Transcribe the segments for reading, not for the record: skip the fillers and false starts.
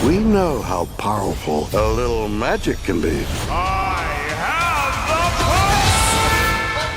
We know how powerful a little magic can be.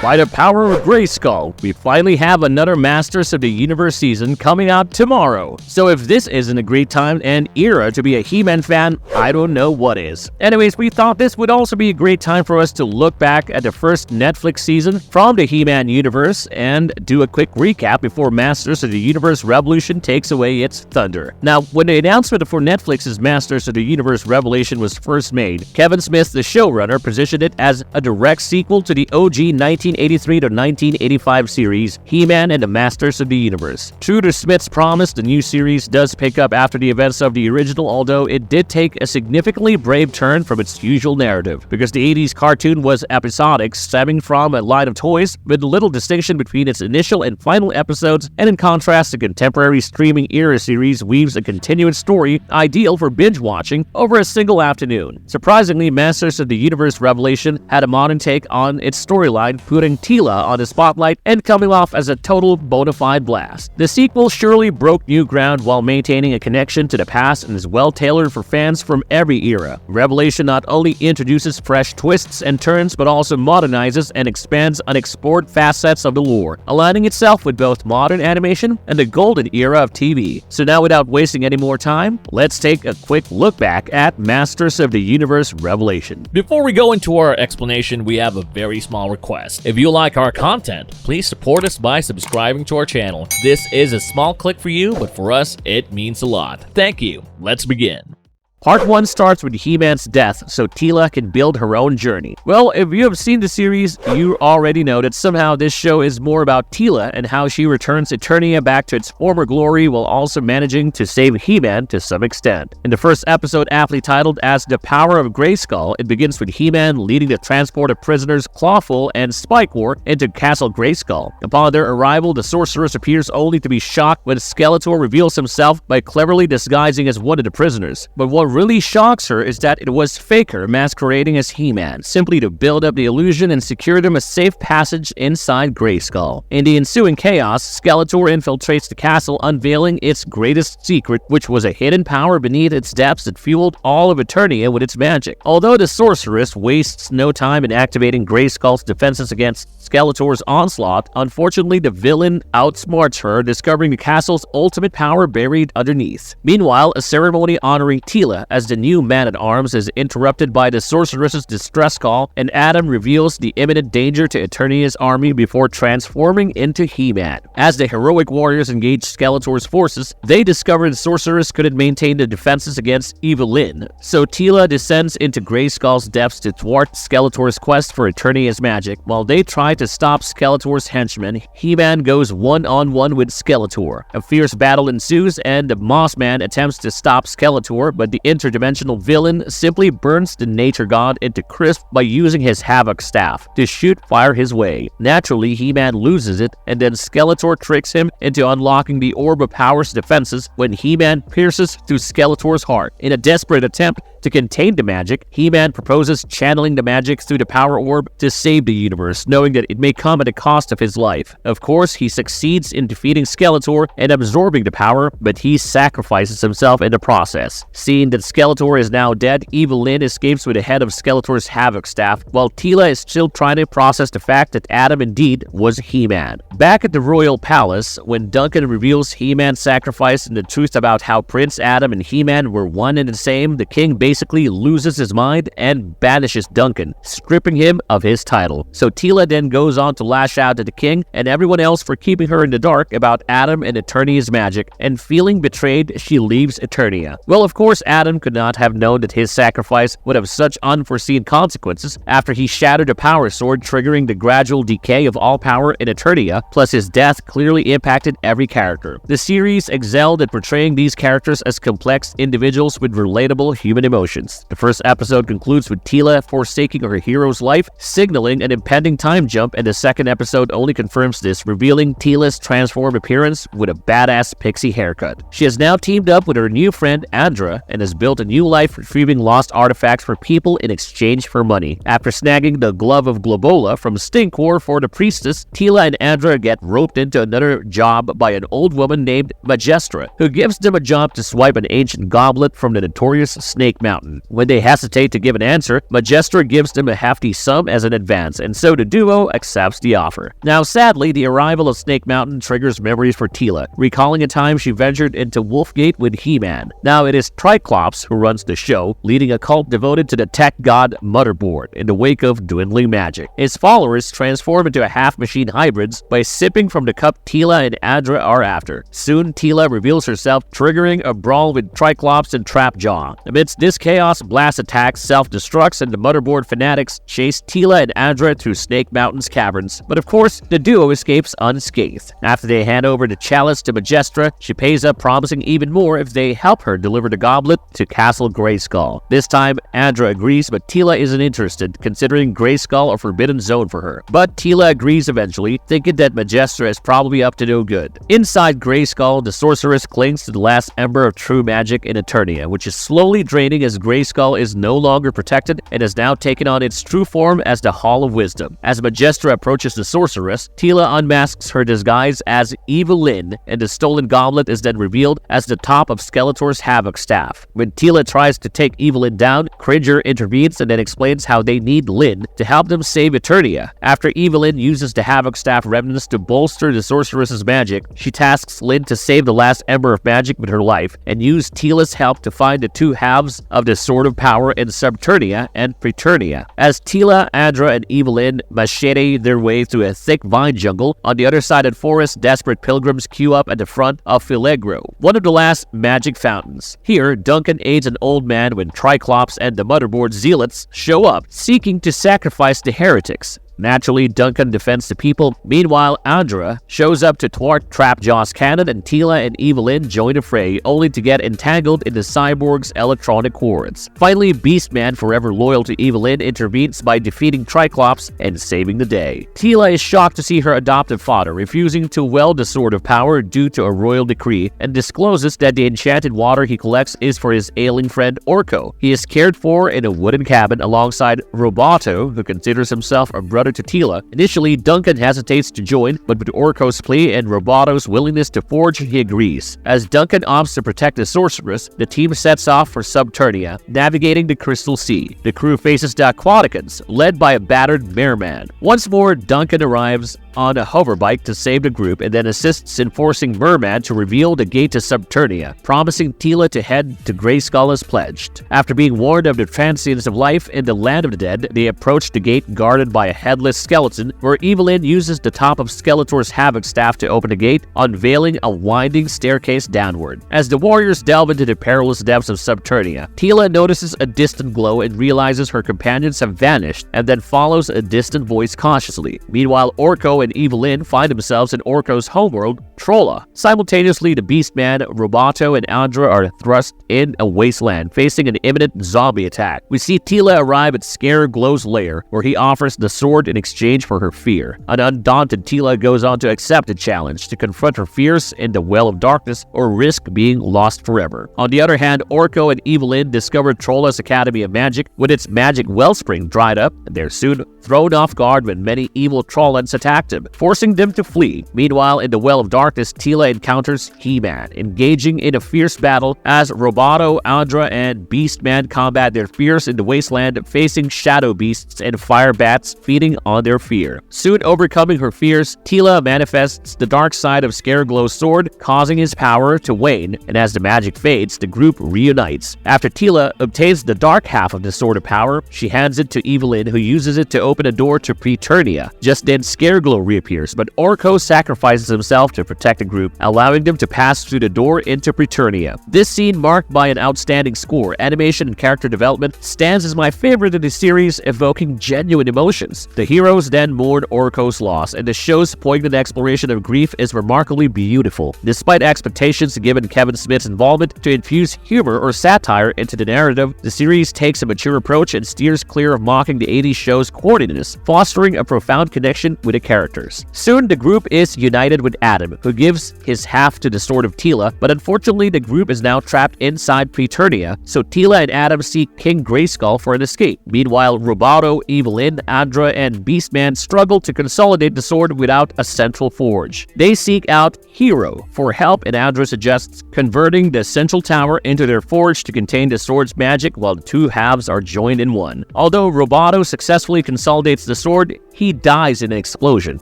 By the power of Grayskull, we finally have another Masters of the Universe season coming out tomorrow. So if this isn't a great time and era to be a He-Man fan, I don't know what is. Anyways, we thought this would also be a great time for us to look back at the first Netflix season from the He-Man universe and do a quick recap before Masters of the Universe Revolution takes away its thunder. Now, when the announcement for Netflix's Masters of the Universe Revelation was first made, Kevin Smith, the showrunner, positioned it as a direct sequel to the OG 1983 to 1985 series, He-Man and the Masters of the Universe. True to Smith's promise, the new series does pick up after the events of the original, although it did take a significantly brave turn from its usual narrative, because the 80s cartoon was episodic, stemming from a line of toys with little distinction between its initial and final episodes, and in contrast, the contemporary streaming era series weaves a continuous story ideal for binge-watching over a single afternoon. Surprisingly, Masters of the Universe Revelation had a modern take on its storyline, putting Teela on the spotlight and coming off as a total bona fide blast. The sequel surely broke new ground while maintaining a connection to the past and is well tailored for fans from every era. Revelation not only introduces fresh twists and turns, but also modernizes and expands unexplored facets of the lore, aligning itself with both modern animation and the golden era of TV. So now, without wasting any more time, let's take a quick look back at Masters of the Universe Revelation. Before we go into our explanation, we have a very small request. If you like our content, please support us by subscribing to our channel. This is a small click for you, but for us, it means a lot. Thank you. Let's begin. Part 1 starts with He-Man's death, so Teela can build her own journey. Well, if you have seen the series, you already know that somehow this show is more about Teela and how she returns Eternia back to its former glory while also managing to save He-Man to some extent. In the first episode, aptly titled as The Power of Grayskull, it begins with He-Man leading the transport of prisoners Clawful and Spikewar into Castle Grayskull. Upon their arrival, the sorceress appears only to be shocked when Skeletor reveals himself by cleverly disguising as one of the prisoners. But what really shocks her is that it was Faker masquerading as He-Man, simply to build up the illusion and secure them a safe passage inside Grayskull. In the ensuing chaos, Skeletor infiltrates the castle, unveiling its greatest secret, which was a hidden power beneath its depths that fueled all of Eternia with its magic. Although the sorceress wastes no time in activating Grayskull's defenses against Skeletor's onslaught, unfortunately the villain outsmarts her, discovering the castle's ultimate power buried underneath. Meanwhile, a ceremony honoring Teela as the new man-at-arms is interrupted by the sorceress's distress call, and Adam reveals the imminent danger to Eternia's army before transforming into He-Man. As the heroic warriors engage Skeletor's forces, they discover the sorceress couldn't maintain the defenses against Evil-Lyn, so Teela descends into Grayskull's depths to thwart Skeletor's quest for Eternia's magic. While they try to stop Skeletor's henchmen, He-Man goes one-on-one with Skeletor. A fierce battle ensues, and the Moss Man attempts to stop Skeletor, but the interdimensional villain simply burns the nature god into crisp by using his Havoc staff to shoot fire his way. Naturally, He-Man loses it, and then Skeletor tricks him into unlocking the Orb of Power's defenses when He-Man pierces through Skeletor's heart. In a desperate attempt to contain the magic, He-Man proposes channeling the magic through the Power Orb to save the universe, knowing that it may come at the cost of his life. Of course, he succeeds in defeating Skeletor and absorbing the power, but he sacrifices himself in the process. Seeing that Skeletor is now dead, Evil-Lyn escapes with the head of Skeletor's Havoc staff, while Teela is still trying to process the fact that Adam indeed was He-Man. Back at the Royal Palace, when Duncan reveals He-Man's sacrifice and the truth about how Prince Adam and He-Man were one and the same, the king basically loses his mind and banishes Duncan, stripping him of his title. So Teela then goes on to lash out at the king and everyone else for keeping her in the dark about Adam and Eternia's magic, and feeling betrayed, she leaves Eternia. Well, of course, Adam could not have known that his sacrifice would have such unforeseen consequences after he shattered a power sword, triggering the gradual decay of all power in Eternia, plus his death clearly impacted every character. The series excelled at portraying these characters as complex individuals with relatable human emotions. emotions. The first episode concludes with Teela forsaking her hero's life, signaling an impending time jump, and the second episode only confirms this, revealing Teela's transformed appearance with a badass pixie haircut. She has now teamed up with her new friend Andra and has built a new life retrieving lost artifacts for people in exchange for money. After snagging the Glove of Globola from Stinkor for the priestess, Teela and Andra get roped into another job by an old woman named Majestra, who gives them a job to swipe an ancient goblet from the notorious Snake Mountain. When they hesitate to give an answer, Majestra gives them a hefty sum as an advance, and so the duo accepts the offer. Now, sadly, the arrival of Snake Mountain triggers memories for Teela, recalling a time she ventured into Wolfgate with He-Man. Now, it is Triclops who runs the show, leading a cult devoted to the tech god Motherboard in the wake of dwindling magic. His followers transform into half-machine hybrids by sipping from the cup Teela and Andra are after. Soon, Teela reveals herself, triggering a brawl with Triclops and Trapjaw. Amidst this chaos, Blast attacks, self-destructs, and the Motherboard fanatics chase Teela and Andra through Snake Mountain's caverns. But of course, the duo escapes unscathed. After they hand over the chalice to Majestra, she pays up, promising even more if they help her deliver the goblet to Castle Grayskull. This time, Andra agrees, but Teela isn't interested, considering Grayskull a forbidden zone for her. But Teela agrees eventually, thinking that Majestra is probably up to no good. Inside Grayskull, the sorceress clings to the last ember of true magic in Eternia, which is slowly draining as Grayskull is no longer protected and has now taken on its true form as the Hall of Wisdom. As Majestra approaches the sorceress, Teela unmasks her disguise as Evelyn, and the stolen goblet is then revealed as the top of Skeletor's Havoc staff. When Teela tries to take Evelyn down, Cringer intervenes and then explains how they need Lyn to help them save Eternia. After Evelyn uses the Havoc staff remnants to bolster the sorceress's magic, she tasks Lyn to save the last ember of magic with her life and use Teela's help to find the two halves of the Sword of Power in Subternia and Preternia. As Teela, Andra, and Evelyn machete their way through a thick vine jungle, on the other side of the forest, desperate pilgrims queue up at the front of Filegro, one of the last magic fountains. Here, Duncan aids an old man when Triclops and the Motherboard zealots show up, seeking to sacrifice the heretics. Naturally, Duncan defends the people. Meanwhile, Andra shows up to thwart Trapjaw's cannon, and Teela and Evelyn join the fray, only to get entangled in the cyborg's electronic cords. Finally, Beastman, forever loyal to Evelyn, intervenes by defeating Triclops and saving the day. Teela is shocked to see her adoptive father refusing to wield the Sword of Power due to a royal decree, and discloses that the enchanted water he collects is for his ailing friend Orko. He is cared for in a wooden cabin alongside Roboto, who considers himself a brother to Teela. Initially, Duncan hesitates to join, but with Orko's plea and Roboto's willingness to forge, he agrees. As Duncan opts to protect the sorceress, the team sets off for Subternia, navigating the Crystal Sea. The crew faces the Aquaticans, led by a battered Merman. Once more, Duncan arrives on a hoverbike to save the group and then assists in forcing Merman to reveal the gate to Subternia, promising Teela to head to Grayskull as pledged. After being warned of the transience of life in the land of the dead, they approach the gate guarded by a headless skeleton, where Evelyn uses the top of Skeletor's Havoc staff to open the gate, unveiling a winding staircase downward. As the warriors delve into the perilous depths of Subternia, Teela notices a distant glow and realizes her companions have vanished, and then follows a distant voice cautiously. Meanwhile, Orko and Evelyn find themselves in Orko's homeworld, Trolla. Simultaneously, the Beastman, Roboto, and Andra are thrust in a wasteland, facing an imminent zombie attack. We see Teela arrive at Scareglow's lair, where he offers the sword in exchange for her fear. An undaunted Teela goes on to accept the challenge to confront her fears in the Well of Darkness or risk being lost forever. On the other hand, Orko and Evelyn discover Trolla's Academy of Magic with its magic wellspring dried up, and they're soon thrown off guard when many evil Trollans attack them, forcing them to flee. Meanwhile, in the Well of Darkness, Teela encounters He-Man, engaging in a fierce battle as Roboto, Andra, and Beastman combat their fears in the wasteland, facing shadow beasts and fire bats feeding on their fear. Soon overcoming her fears, Teela manifests the dark side of Scareglow's sword, causing his power to wane, and as the magic fades, the group reunites. After Teela obtains the dark half of the Sword of Power, she hands it to Evelyn, who uses it to open a door to Preternia. Just then, Scareglow reappears, but Orko sacrifices himself to protect the group, allowing them to pass through the door into Preternia. This scene, marked by an outstanding score, animation, and character development, stands as my favorite in the series, evoking genuine emotions. The heroes then mourn Orko's loss, and the show's poignant exploration of grief is remarkably beautiful. Despite expectations given Kevin Smith's involvement to infuse humor or satire into the narrative, the series takes a mature approach and steers clear of mocking the 80s show's corniness, fostering a profound connection with the characters. Soon, the group is united with Adam, who gives his half to the Sword of Tila, but unfortunately the group is now trapped inside Preternia, so Tila and Adam seek King Grayskull for an escape. Meanwhile, Roboto, Evelyn, Andra, and Beastman struggle to consolidate the sword without a central forge. They seek out Hero for help, and Andra suggests converting the central tower into their forge to contain the sword's magic while the two halves are joined in one. Although Roboto successfully consolidates the sword, he dies in an explosion,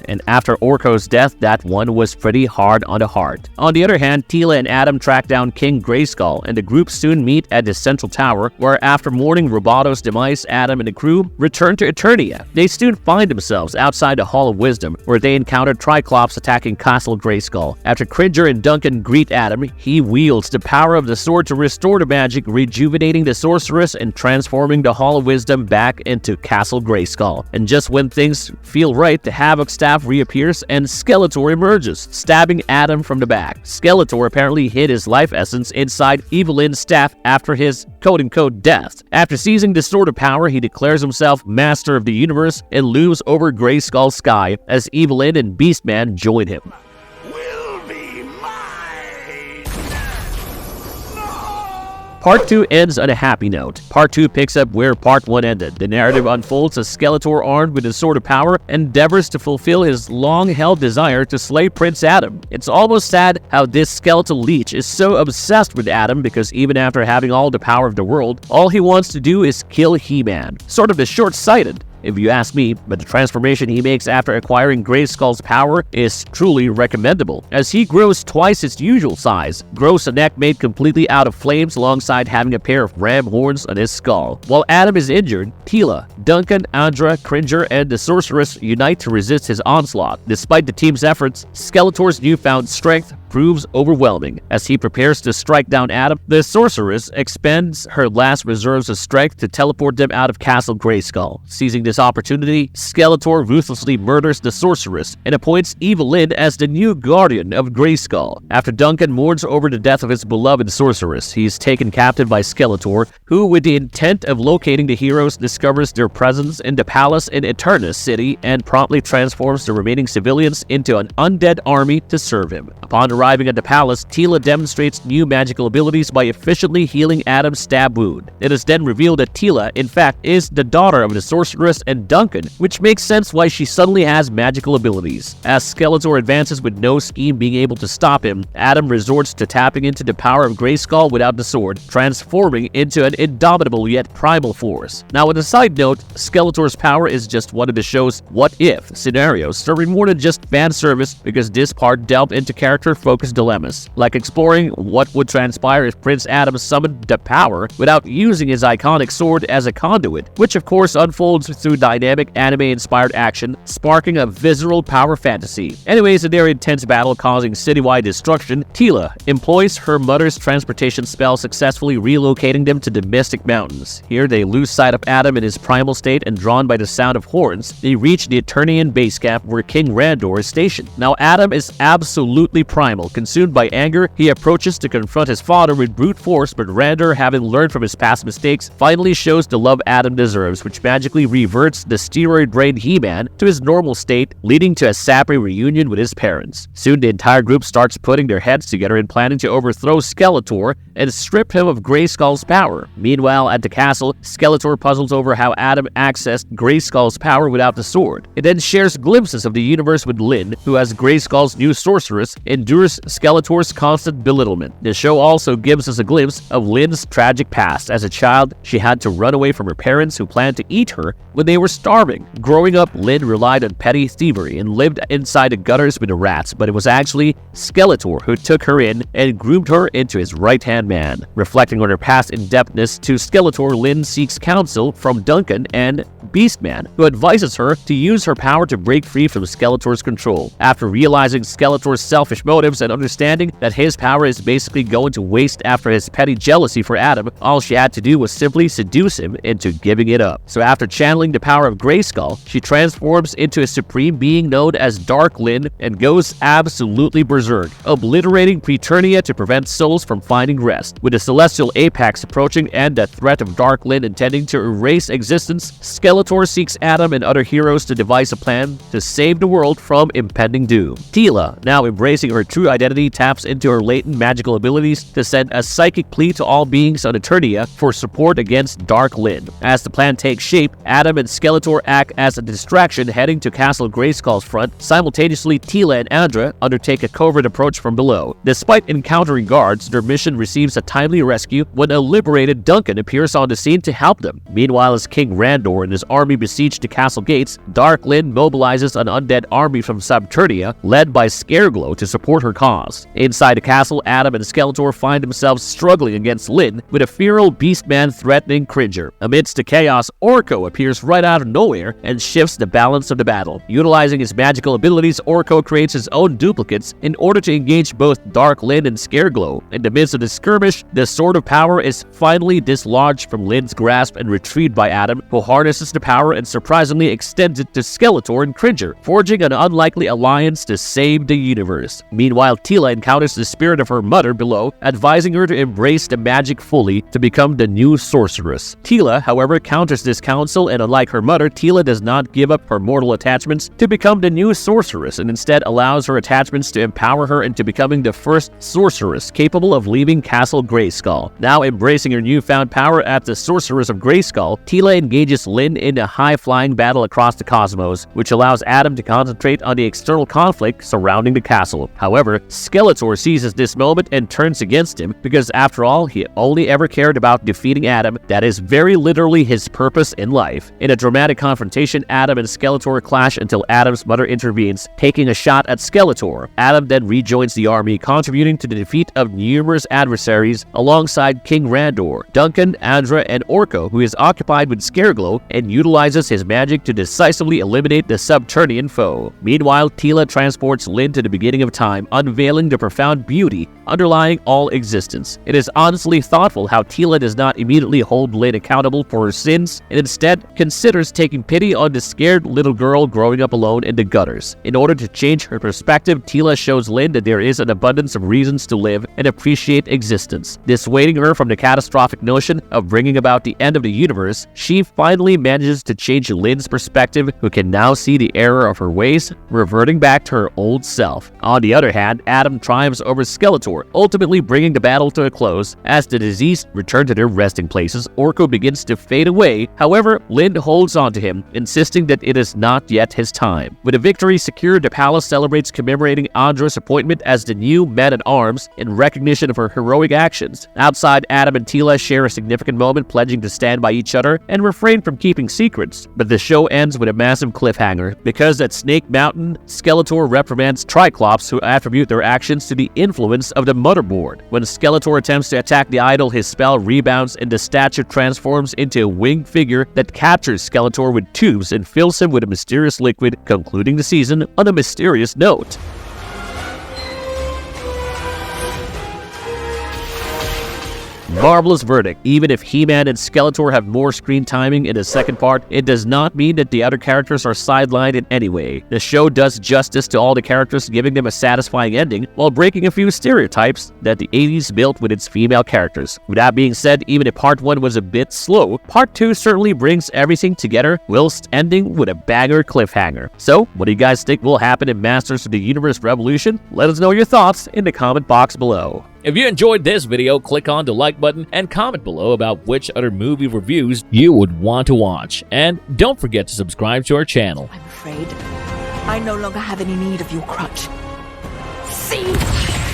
and after Orko's death, that one was pretty hard on the heart. On the other hand, Tila and Adam track down King Grayskull, and the group soon meet at the central tower, where after mourning Roboto's demise, Adam and the crew return to Eternia. They soon find themselves outside the Hall of Wisdom, where they encounter Triclops attacking Castle Grayskull. After Cringer and Duncan greet Adam, he wields the power of the sword to restore the magic, rejuvenating the sorceress and transforming the Hall of Wisdom back into Castle Grayskull. And just when things feel right, the Havoc staff reappears and Skeletor emerges, stabbing Adam from the back. Skeletor apparently hid his life essence inside Evelyn's staff after his quote-unquote death. After seizing the Sword of Power, he declares himself master of the universe and looms over Grayskull's sky as Evelyn and Beastman join him. Part 2 ends on a happy note. Part 2 picks up where Part 1 ended. The narrative unfolds as Skeletor, armed with his Sword of Power, endeavors to fulfill his long-held desire to slay Prince Adam. It's almost sad how this skeletal leech is so obsessed with Adam, because even after having all the power of the world, all he wants to do is kill He-Man. Sort of short-sighted, if you ask me, but the transformation he makes after acquiring Grayskull's power is truly recommendable, as he grows twice its usual size, grows a neck made completely out of flames alongside having a pair of ram horns on his skull. While Adam is injured, Tila, Duncan, Andra, Cringer, and the Sorceress unite to resist his onslaught. Despite the team's efforts, Skeletor's newfound strength proves overwhelming. As he prepares to strike down Adam, the Sorceress expends her last reserves of strength to teleport them out of Castle Grayskull. Seizing this opportunity, Skeletor ruthlessly murders the Sorceress and appoints Evelyn as the new guardian of Grayskull. After Duncan mourns over the death of his beloved Sorceress, he is taken captive by Skeletor, who, with the intent of locating the heroes, discovers their presence in the palace in Eternus City and promptly transforms the remaining civilians into an undead army to serve him. Upon arriving at the palace, Tila demonstrates new magical abilities by efficiently healing Adam's stab wound. It is then revealed that Tila, in fact, is the daughter of the Sorceress and Duncan, which makes sense why she suddenly has magical abilities. As Skeletor advances with no scheme being able to stop him, Adam resorts to tapping into the power of Grayskull without the sword, transforming into an indomitable yet primal force. Now, on a side note, Skeletor's power is just one of the show's what-if scenarios, serving more than just fan service, because this part delved into character-focused dilemmas, like exploring what would transpire if Prince Adam summoned the power without using his iconic sword as a conduit, which of course unfolds through dynamic anime-inspired action, sparking a visceral power fantasy. Anyways, in their intense battle causing citywide destruction, Tila employs her mother's transportation spell, successfully relocating them to the Mystic Mountains. Here they lose sight of Adam in his primal state, and drawn by the sound of horns, they reach the Eternian base camp where King Randor is stationed. Now Adam is absolutely primal. Consumed by anger, he approaches to confront his father with brute force, but Randor, having learned from his past mistakes, finally shows the love Adam deserves, which magically reverts the steroid-drained He-Man to his normal state, leading to a sappy reunion with his parents. Soon the entire group starts putting their heads together in planning to overthrow Skeletor and strip him of Grayskull's power. Meanwhile, at the castle, Skeletor puzzles over how Adam accessed Grayskull's power without the sword. It then shares glimpses of the universe with Lyn, who as Grayskull's new sorceress endures mirrors Skeletor's constant belittlement. The show also gives us a glimpse of Lynn's tragic past. As a child, she had to run away from her parents who planned to eat her when they were starving. Growing up, Lynn relied on petty thievery and lived inside the gutters with the rats, but it was actually Skeletor who took her in and groomed her into his right-hand man. Reflecting on her past indebtedness to Skeletor, Lynn seeks counsel from Duncan and Beastman, who advises her to use her power to break free from Skeletor's control. After realizing Skeletor's selfish motives and understanding that his power is basically going to waste after his petty jealousy for Adam, all she had to do was simply seduce him into giving it up. So after channeling the power of Grayskull, she transforms into a supreme being known as Dark Lynn and goes absolutely berserk, obliterating Preternia to prevent souls from finding rest. With the celestial apex approaching and the threat of Dark Lynn intending to erase existence, Skeletor seeks Adam and other heroes to devise a plan to save the world from impending doom. Teela, now embracing her true identity, taps into her latent magical abilities to send a psychic plea to all beings on Eternia for support against Dark Lynn. As the plan takes shape, Adam and Skeletor act as a distraction heading to Castle Grayskull's front. Simultaneously, Teela and Andra undertake a covert approach from below. Despite encountering guards, their mission receives a timely rescue when a liberated Duncan appears on the scene to help them. Meanwhile, as King Randor and his army besiege the castle gates, Dark Lynn mobilizes an undead army from Subternia, led by Scareglow, to support her cause. Inside the castle, Adam and Skeletor find themselves struggling against Lynn, with a feral Beastman threatening Cringer. Amidst the chaos, Orko appears right out of nowhere and shifts the balance of the battle. Utilizing his magical abilities, Orko creates his own duplicates in order to engage both Dark Lynn and Scareglow. In the midst of the skirmish, the Sword of Power is finally dislodged from Lynn's grasp and retrieved by Adam, who harnesses the power and surprisingly extends it to Skeletor and Cringer, forging an unlikely alliance to save the universe. Meanwhile, Teela encounters the spirit of her mother below, advising her to embrace the magic fully to become the new sorceress. Teela, however, counters this counsel, and unlike her mother, Teela does not give up her mortal attachments to become the new sorceress, and instead allows her attachments to empower her into becoming the first sorceress capable of leaving Castle Grayskull. Now embracing her newfound power as the Sorceress of Grayskull, Teela engages Lynn in a high-flying battle across the cosmos, which allows Adam to concentrate on the external conflict surrounding the castle. However, Skeletor seizes this moment and turns against him because, after all, he only ever cared about defeating Adam. That is very literally his purpose in life. In a dramatic confrontation, Adam and Skeletor clash until Adam's mother intervenes, taking a shot at Skeletor. Adam then rejoins the army, contributing to the defeat of numerous adversaries alongside King Randor, Duncan, Andra, and Orko, who is occupied with Scareglow and utilizes his magic to decisively eliminate the Subternian foe. Meanwhile, Teela transports Lynn to the beginning of time, unveiling the profound beauty underlying all existence. It is honestly thoughtful how Teela does not immediately hold Lynn accountable for her sins, and instead considers taking pity on the scared little girl growing up alone in the gutters. In order to change her perspective, Teela shows Lynn that there is an abundance of reasons to live and appreciate existence. Dissuading her from the catastrophic notion of bringing about the end of the universe, she finally manages to change Lynn's perspective, who can now see the error of her ways, reverting back to her old self. On the other hand, Adam triumphs over Skeletor, ultimately bringing the battle to a close. As the deceased return to their resting places, Orko begins to fade away. However, Lynn holds on to him, insisting that it is not yet his time. With a victory secured, the palace celebrates, commemorating Andra's appointment as the new man-at-arms in recognition of her heroic actions. Outside, Adam and Teela share a significant moment, pledging to stand by each other and refrain from keeping secrets. But the show ends with a massive cliffhanger, because at Snake Mountain, Skeletor reprimands Triclops, who attribute their actions to the influence of the Motherboard. When Skeletor attempts to attack the idol, his spell rebounds and the statue transforms into a winged figure that captures Skeletor with tubes and fills him with a mysterious liquid, concluding the season on a mysterious note. Marvelous verdict. Even if He-Man and Skeletor have more screen timing in the second part, it does not mean that the other characters are sidelined in any way. The show does justice to all the characters, giving them a satisfying ending, while breaking a few stereotypes that the 80s built with its female characters. With that being said, even if part 1 was a bit slow, part 2 certainly brings everything together, whilst ending with a banger cliffhanger. So, what do you guys think will happen in Masters of the Universe Revolution? Let us know your thoughts in the comment box below. If you enjoyed this video, click on the like button and comment below about which other movie reviews you would want to watch. And don't forget to subscribe to our channel. I'm afraid I no longer have any need of your crutch. see.